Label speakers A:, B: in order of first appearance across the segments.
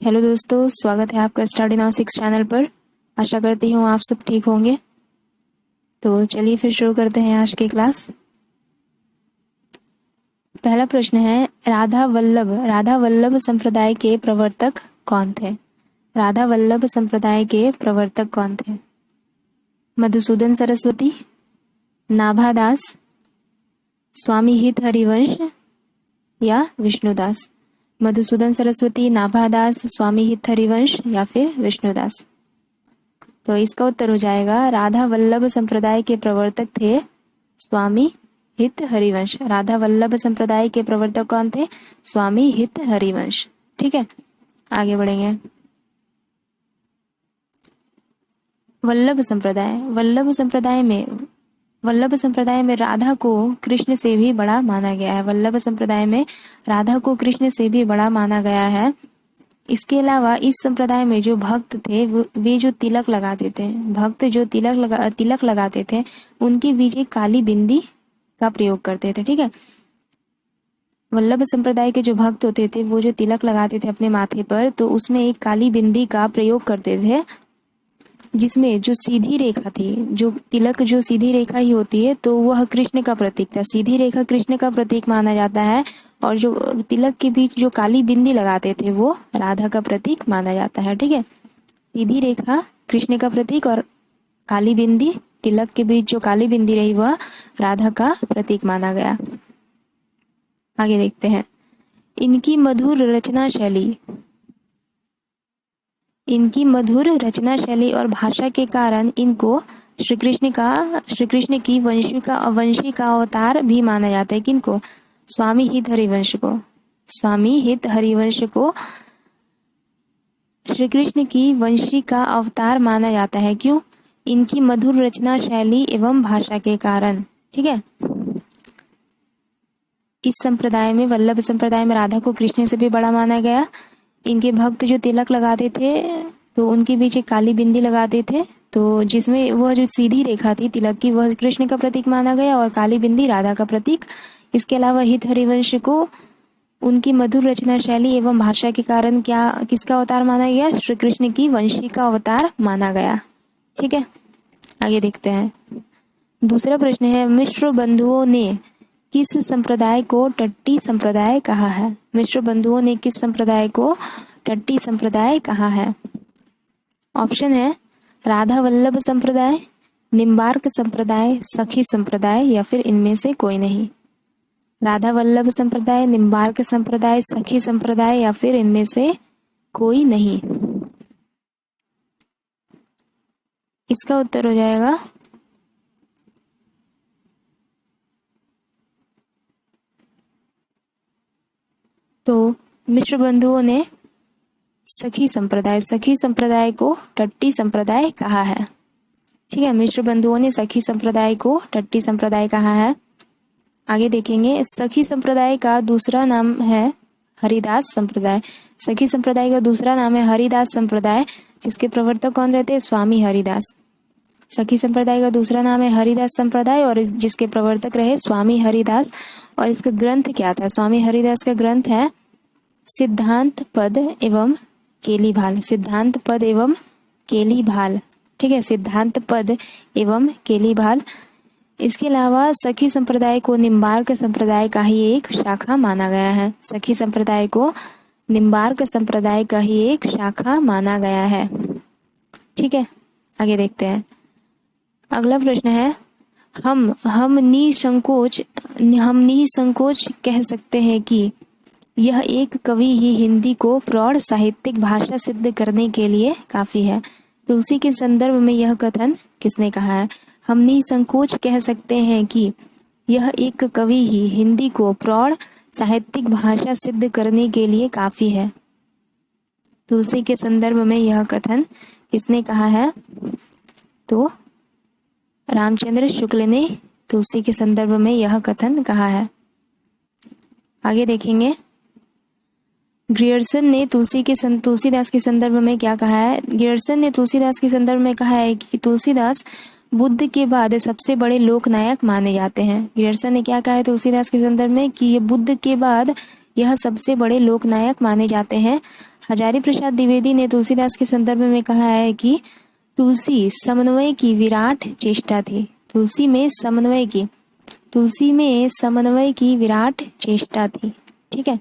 A: Hello दोस्तों, स्वागत है आपका स्टडी नाउ 6 चैनल पर। आशा करती हूँ आप सब ठीक होंगे। तो चलिए फिर शुरू करते हैं आज की क्लास। पहला प्रश्न है, राधा वल्लभ संप्रदाय के प्रवर्तक कौन थे? राधा वल्लभ संप्रदाय के प्रवर्तक कौन थे? मधुसूदन सरस्वती, नाभादास, स्वामी हित हरिवंश या विष्णुदास? मधुसूदन सरस्वती, नाभादास, स्वामी हित हरिवंश या फिर विष्णुदास? तो इसका उत्तर हो जाएगा राधा वल्लभ संप्रदाय के प्रवर्तक थे स्वामी हित हरिवंश। राधा वल्लभ संप्रदाय के प्रवर्तक कौन थे? स्वामी हित हरिवंश। ठीक है, आगे बढ़ेंगे। वल्लभ संप्रदाय में राधा को कृष्ण से भी बड़ा माना गया है। वल्लभ संप्रदाय में राधा को कृष्ण से भी बड़ा माना गया है। इसके अलावा इस संप्रदाय में जो भक्त थे वे जो तिलक लगाते थे, तिलक लगाते थे उनके बीच एक काली बिंदी का प्रयोग करते थे। ठीक है, वल्लभ संप्रदाय के जो भक्त होते थे वो जो तिलक लगाते थे अपने माथे पर, तो उसमें एक काली बिंदी का प्रयोग करते थे, जिसमें जो सीधी रेखा थी, जो तिलक जो सीधी रेखा ही होती है, तो वह कृष्ण का प्रतीक था। सीधी रेखा कृष्ण का प्रतीक माना जाता है और जो तिलक के बीच जो काली बिंदी लगाते थे वो राधा का प्रतीक माना जाता है। ठीक है, सीधी रेखा कृष्ण का प्रतीक और काली बिंदी, तिलक के बीच जो काली बिंदी रही वह राधा का प्रतीक माना गया। आगे देखते हैं। इनकी मधुर रचना शैली और भाषा के कारण इनको श्री कृष्ण की वंशी का अवतार भी माना जाता है। किनको? स्वामी हित हरिवंश को श्री कृष्ण की वंशी का अवतार माना जाता है। क्यों? इनकी मधुर रचना शैली एवं भाषा के कारण। ठीक है, इस संप्रदाय में, वल्लभ संप्रदाय में राधा को कृष्ण से भी बड़ा माना गया। इनके भक्त जो तिलक लगाते थे तो उनके बीच एक काली बिंदी लगाते थे, तो जिसमें वह जो सीधी रेखा थी तिलक की वह कृष्ण का प्रतीक माना गया और काली बिंदी राधा का प्रतीक। इसके अलावा हित हरिवंश को उनकी मधुर रचना शैली एवं भाषा के कारण किसका अवतार माना गया? श्री कृष्ण की वंशी का अवतार माना गया। ठीक है, आगे देखते हैं। दूसरा प्रश्न है, मिश्र बंधुओं ने किस संप्रदाय को टट्टी संप्रदाय कहा है? मिश्र बंधुओं ने किस संप्रदाय को टट्टी संप्रदाय कहा है? ऑप्शन है राधा वल्लभ संप्रदाय, निम्बार्क संप्रदाय, सखी संप्रदाय या फिर इनमें से कोई नहीं। राधा वल्लभ संप्रदाय, निम्बार्क संप्रदाय, सखी संप्रदाय या फिर इनमें से कोई नहीं। इसका उत्तर हो जाएगा तो मिश्र बंधुओं ने सखी संप्रदाय को टट्टी संप्रदाय कहा है। ठीक है, मिश्र बंधुओं ने सखी संप्रदाय को टट्टी संप्रदाय कहा है। आगे देखेंगे। सखी संप्रदाय का दूसरा नाम है हरिदास संप्रदाय। सखी संप्रदाय का दूसरा नाम है हरिदास संप्रदाय, जिसके प्रवर्तक कौन रहते हैं? स्वामी हरिदास। सखी संप्रदाय का दूसरा नाम है हरिदास संप्रदाय और जिसके प्रवर्तक रहे स्वामी हरिदास। और इसका ग्रंथ क्या था? स्वामी हरिदास का ग्रंथ है सिद्धांत पद एवं केलीभाल। ठीक है, सिद्धांत पद एवं केलीभाल। इसके अलावा सखी संप्रदाय को निम्बार्क संप्रदाय का ही एक शाखा माना गया है। सखी संप्रदाय को निम्बार्क संप्रदाय का ही एक शाखा माना गया है। ठीक है, आगे देखते हैं। अगला प्रश्न है, हम निसंकोच कह सकते हैं कि यह एक कवि ही हिंदी को प्रौढ़ साहित्यिक भाषा सिद्ध करने के लिए काफी है। तुलसी के संदर्भ में यह कथन किसने कहा है? हम निसंकोच कह सकते हैं कि यह एक कवि ही हिंदी को प्रौढ़ साहित्यिक भाषा सिद्ध करने के लिए काफी है। तुलसी के संदर्भ में यह कथन किसने कहा है? तो रामचंद्र शुक्ल ने तुलसी के संदर्भ में यह कथन कहा है। आगे देखेंगे। ग्रियर्सन ने तुलसीदास के संदर्भ में क्या कहा है? ग्रियर्सन ने तुलसीदास के संदर्भ में कहा है कि तुलसीदास बुद्ध के बाद सबसे बड़े लोकनायक माने जाते हैं। ग्रियर्सन ने क्या कहा है तुलसीदास के संदर्भ में? कि ये बुद्ध के बाद यह सबसे बड़े लोकनायक माने जाते हैं। हजारी प्रसाद द्विवेदी ने तुलसीदास के संदर्भ में कहा है कि तुलसी समन्वय की विराट चेष्टा थी। तुलसी में समन्वय की विराट चेष्टा थी। ठीक है।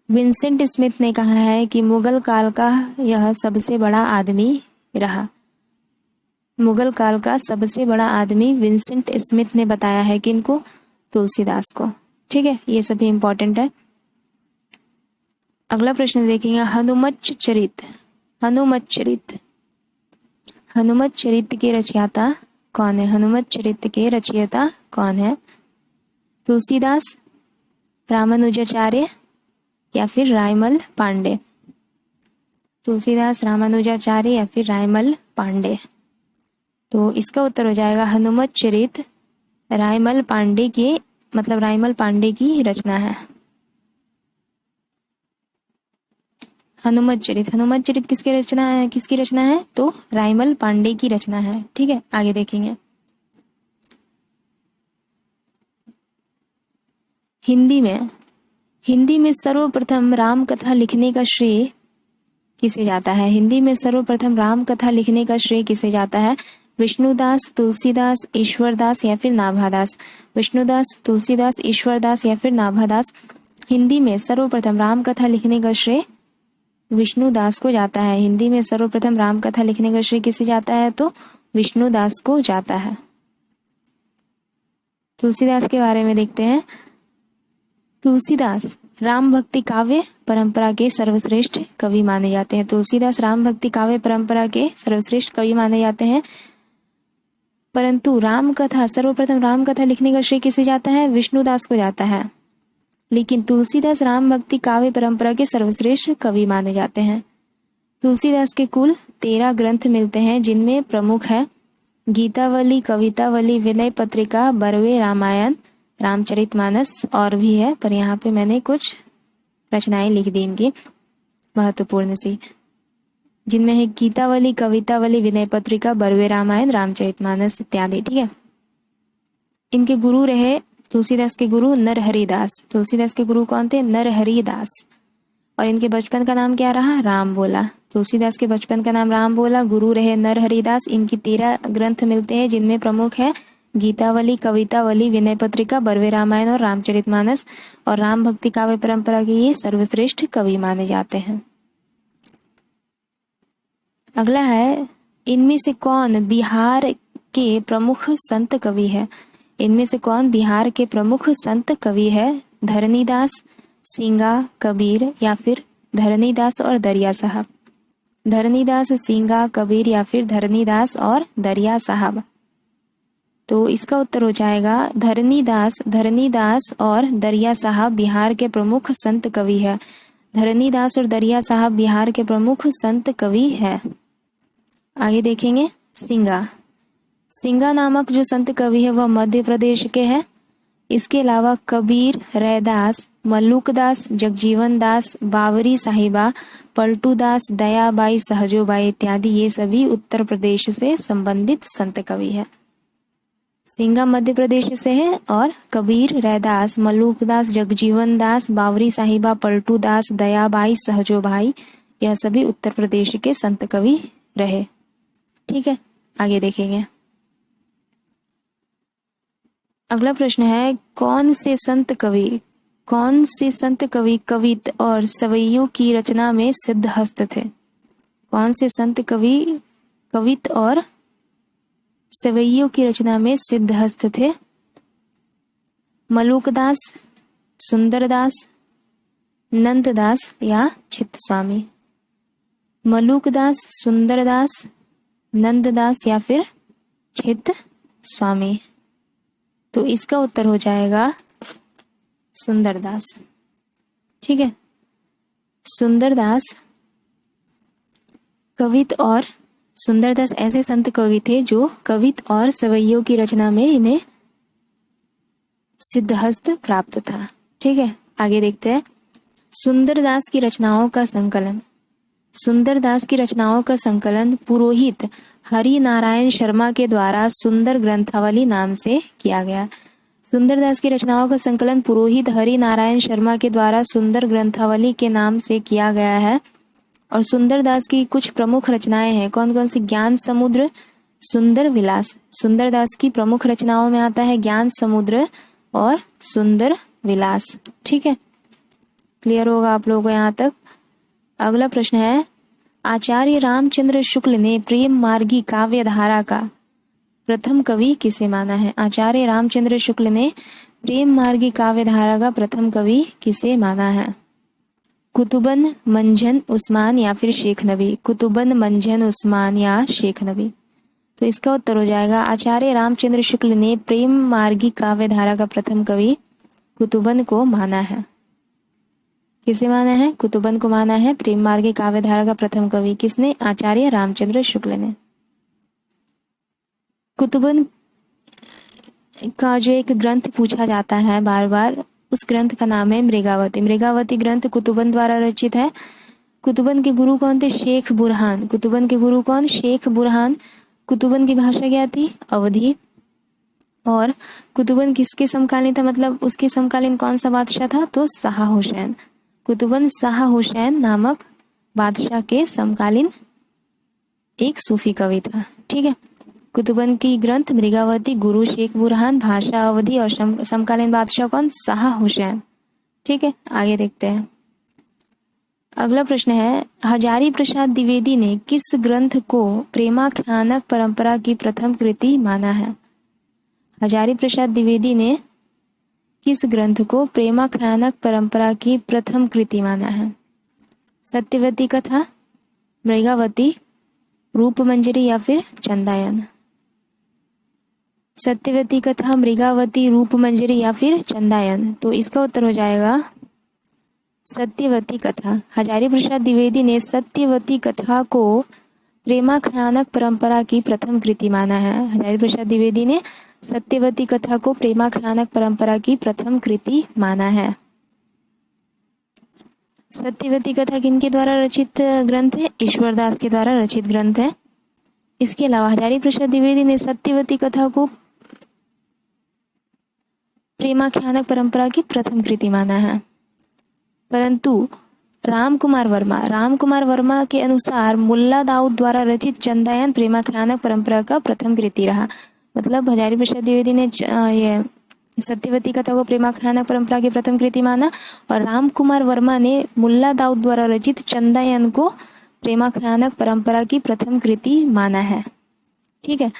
A: विंसेंट स्मिथ ने कहा है कि मुगल काल का यह सबसे बड़ा आदमी रहा। मुगल काल का सबसे बड़ा आदमी विंसेंट स्मिथ ने बताया है कि इनको तुलसीदास को। ठीक है, ये सभी इंपॉर्टेंट है। अगला प्रश्न देखेंगे, हनुमत चरित के रचयिता कौन है? हनुमत चरित के रचयिता कौन है? तुलसीदास, रामानुजाचार्य या फिर रायमल पांडे? तुलसीदास, रामानुजाचार्य या फिर रायमल पांडे? तो इसका उत्तर हो जाएगा हनुमत चरित रायमल पांडे की रचना है। हनुमत चरित किसकी रचना है? तो रायमल पांडे की रचना है। ठीक है, आगे देखेंगे। हिंदी में सर्वप्रथम राम कथा लिखने का श्रेय किसे जाता है? हिंदी में सर्वप्रथम राम कथा लिखने का श्रेय किसे जाता है? विष्णुदास, तुलसीदास, ईश्वरदास या फिर नाभादास? विष्णुदास, तुलसीदास, ईश्वरदास या फिर नाभादास? हिंदी में सर्वप्रथम राम कथा लिखने का श्रेय विष्णुदास को जाता है। हिंदी में सर्वप्रथम राम कथा लिखने का श्रेय किसे जाता है? तो विष्णुदास को जाता है। तुलसीदास के बारे में देखते हैं। तुलसीदास राम भक्ति काव्य परंपरा के सर्वश्रेष्ठ कवि माने जाते हैं। तुलसीदास राम भक्ति काव्य परंपरा के सर्वश्रेष्ठ कवि माने जाते हैं, परंतु सर्वप्रथम राम कथा लिखने का श्रेय किसे जाता है? विष्णुदास को जाता है। लेकिन तुलसीदास राम भक्ति काव्य परंपरा के सर्वश्रेष्ठ कवि माने जाते हैं। तुलसीदास के कुल 13 ग्रंथ मिलते हैं, जिनमें प्रमुख है गीतावली, कवितावली, विनय पत्रिका, बरवे रामायण, रामचरितमानस और भी है, पर यहाँ पे मैंने कुछ रचनाएं लिख दी इनकी महत्वपूर्ण सी, जिनमें है गीतावली, कवितावली, विनय पत्रिका, बरवे रामायण, रामचरितमानस इत्यादि। ठीक है। इनके गुरु रहे तुलसीदास के गुरु नरहरिदास। तुलसीदास के गुरु कौन थे? नरहरिदास। और इनके बचपन का नाम क्या रहा? राम बोला। तुलसीदास के बचपन का नाम राम बोला, गुरु रहे नरहरिदास। इनकी 13 ग्रंथ मिलते हैं, जिनमें प्रमुख है गीतावली, कवितावली, विनय पत्रिका, बरवे रामायण और रामचरितमानस। और राम भक्ति काव्य परंपरा के ये सर्वश्रेष्ठ कवि माने जाते हैं। अगला है, इनमें से कौन बिहार के प्रमुख संत कवि है? इनमें से कौन बिहार के प्रमुख संत कवि है? धरनीदास, सिंगा, कबीर या फिर धरनीदास और दरिया साहब? धरनीदास, सिंगा, कबीर या फिर धरनीदास और दरिया साहब? तो इसका उत्तर हो जाएगा धरनीदास और दरिया साहब बिहार के प्रमुख संत कवि है। धरनीदास और दरिया साहब बिहार के प्रमुख संत कवि है। आगे देखेंगे, सिंगा नामक जो संत कवि है वह मध्य प्रदेश के हैं। इसके अलावा कबीर, रैदास, मल्लुकदास, जगजीवन दास, बावरी साहिबा, पलटूदास, दयाबाई, सहजोबाई इत्यादि ये सभी उत्तर प्रदेश से संबंधित संत कवि है। सिंगा मध्य प्रदेश से है और कबीर, रैदास, मल्लुकदास, जगजीवन दास, बावरी साहिबा, पलटूदास, दयाबाई, सहजोबाई यह सभी उत्तर प्रदेश के संत कवि रहे। ठीक है, आगे देखेंगे। अगला प्रश्न है, कौन से संत कवि कवित और सवैयों की रचना में सिद्धहस्त थे? कौन से संत कवि कवित और सवैयों की रचना में सिद्धहस्त थे? मलुकदास, सुंदरदास, नंददास या चित्तस्वामी? मलुकदास, सुंदरदास, नंददास या फिर चित्तस्वामी? तो इसका उत्तर हो जाएगा सुंदरदास। ठीक है, सुंदरदास कवित और सुंदरदास ऐसे संत कवि थे जो कवित और सवैयों की रचना में इन्हें सिद्धहस्त प्राप्त था। ठीक है, आगे देखते हैं। सुंदरदास की रचनाओं का संकलन पुरोहित हरि नारायण शर्मा के द्वारा सुंदर ग्रंथावली नाम से किया गया। सुंदरदास की रचनाओं का संकलन पुरोहित हरि नारायण शर्मा के द्वारा सुंदर ग्रंथावली के नाम से किया गया है। और सुंदरदास की कुछ प्रमुख रचनाएं हैं। कौन कौन सी? ज्ञान समुद्र, सुंदर विलास। सुंदरदास की प्रमुख रचनाओं में आता है ज्ञान समुद्र और सुंदर विलास। ठीक है, क्लियर होगा आप लोगों को यहाँ तक। अगला प्रश्न है, आचार्य रामचंद्र शुक्ल ने प्रेम मार्गी काव्य धारा का प्रथम कवि किसे माना है? आचार्य रामचंद्र शुक्ल ने प्रेम मार्गी काव्य धारा का प्रथम कवि किसे माना है? कुतुबन, मंझन, उस्मान या फिर शेख नबी? कुतुबन, मंझन, उस्मान या शेख नबी? तो इसका उत्तर हो जाएगा आचार्य रामचंद्र शुक्ल ने प्रेम मार्गी काव्य धारा का प्रथम कवि कुतुबन को माना है। किसे माना है? कुतुबन को माना है प्रेम मार्गी काव्य धारा का प्रथम कवि। किसने? आचार्य रामचंद्र शुक्ल ने। कुतुबन का जो एक ग्रंथ पूछा जाता है बार बार, उस ग्रंथ का नाम है मृगावती। मृगावती ग्रंथ कुतुबन द्वारा रचित है। कुतुबन के गुरु कौन थे? शेख बुरहान। कुतुबन के गुरु कौन? शेख बुरहान। कुतुबन की भाषा क्या थी? अवधी। और कुतुबन किसके समकालीन था, मतलब उसके समकालीन कौन सा बादशाह था? तो शाह हुसैन। कुतुबन शाह हुसैन नामक बादशाह के समकालीन एक सूफी कवि था। ठीक है, कुतुबन की ग्रंथ मृगावती, गुरु शेख बुरहान, भाषा अवधी और समकालीन बादशाह कौन? शाह हुसैन। ठीक है, आगे देखते हैं। अगला प्रश्न है, हजारी प्रसाद द्विवेदी ने किस ग्रंथ को प्रेमाख्यानक परंपरा की प्रथम कृति माना है? हजारी प्रसाद द्विवेदी ने किस ग्रंथ को प्रेमाख्यानक परंपरा की प्रथम कृति माना है? सत्यवती कथा, मृगावती, रूपमंजरी या फिर चंदायन? सत्यवती कथा, मृगावती, रूपमंजरी या फिर चंदायन? तो इसका उत्तर हो जाएगा सत्यवती कथा। हजारी प्रसाद द्विवेदी ने सत्यवती कथा को प्रेमाख्यानक परंपरा की प्रथम कृति माना है। हजारी प्रसाद द्विवेदी ने सत्यवती कथा को प्रेमाख्यानक परंपरा की प्रथम कृति माना है। सत्यवती कथा किनके द्वारा रचित ग्रंथ है? ईश्वरदास के द्वारा रचित ग्रंथ है। इसके अलावा हजारी प्रसाद द्विवेदी ने सत्यवती कथा को प्रेमाख्यानक परंपरा की प्रथम कृति माना है, परंतु रामकुमार वर्मा के अनुसार मुल्ला दाऊद द्वारा रचित चंदायन प्रेमाख्यानक परंपरा का प्रथम कृति रहा। मतलब हजारी प्रसाद द्विवेदी ने ये सत्यवती कथा को प्रेमाख्यानक परंपरा की प्रथम कृति माना और रामकुमार वर्मा ने मुल्ला दाऊद द्वारा रचित चंदायन को प्रेमाख्यानक परंपरा की प्रथम कृति माना है। ठीक है,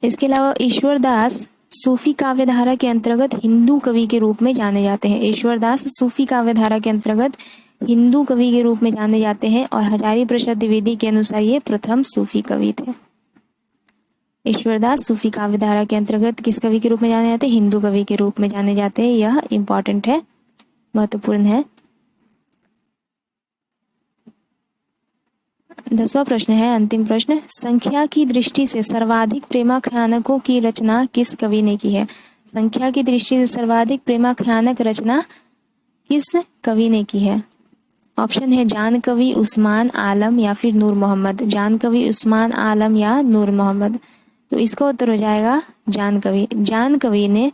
A: इसके अलावा ईश्वरदास सूफी काव्यधारा के अंतर्गत हिंदू कवि के रूप में जाने जाते हैं। ईश्वरदास सूफी काव्यधारा के अंतर्गत हिंदू कवि के रूप में जाने जाते हैं और हजारी प्रसाद द्विवेदी के अनुसार ये प्रथम सूफी कवि थे। ईश्वरदास सूफी काव्यधारा के अंतर्गत किस कवि के रूप में जाने जाते हैं? हिंदू कवि के रूप में जाने जाते हैं। यह इंपॉर्टेंट है, महत्वपूर्ण है। 10वां प्रश्न है, अंतिम प्रश्न, संख्या की दृष्टि से सर्वाधिक प्रेमाख्यानकों की रचना किस कवि ने की है? संख्या की दृष्टि से सर्वाधिक प्रेमाख्यानक रचना किस कवि ने की है? ऑप्शन है जान कवि, उस्मान आलम या फिर नूर मोहम्मद। जान कवि, उस्मान आलम या नूर मोहम्मद? तो इसका उत्तर हो जाएगा जान कवि। जान कवि ने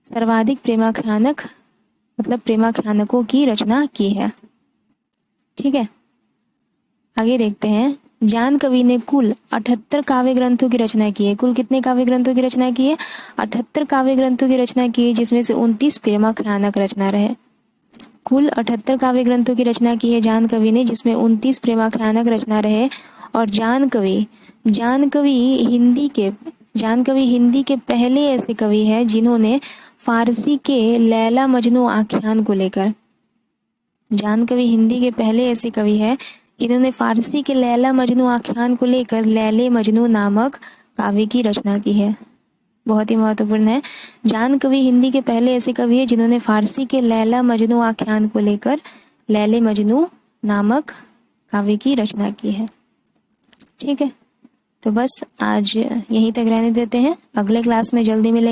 A: सर्वाधिक प्रेमाख्यानक मतलब प्रेमाख्यानकों की रचना की है। ठीक है, आगे देखते हैं। जान कवि ने कुल 78 काव्य ग्रंथों की रचना की है। कुल कितने काव्य ग्रंथों की रचना की है? 78 काव्य ग्रंथों की रचना की है, जिसमें से 29 प्रेमाख्यानक रचना रहे। कुल 78 काव्य ग्रंथों की रचना की है जान कवि ने, जिसमें 29 प्रेमाख्यानक रचना रहे। और जान कवि हिंदी के पहले ऐसे कवि हैं जिन्होंने फारसी के लैला मजनू आख्यान को लेकर जान कवि हिंदी के पहले ऐसे कवि हैं जिन्होंने फारसी के लैला मजनू आख्यान को लेकर लैले मजनू नामक काव्य की रचना की है। बहुत ही महत्वपूर्ण है। जान कवि हिंदी के पहले ऐसे कवि हैं जिन्होंने फारसी के लैला मजनू आख्यान को लेकर लैले मजनू नामक काव्य की रचना की है। ठीक है, तो बस आज यहीं तक रहने देते हैं। अगले क्लास में जल्दी मिलेंगे।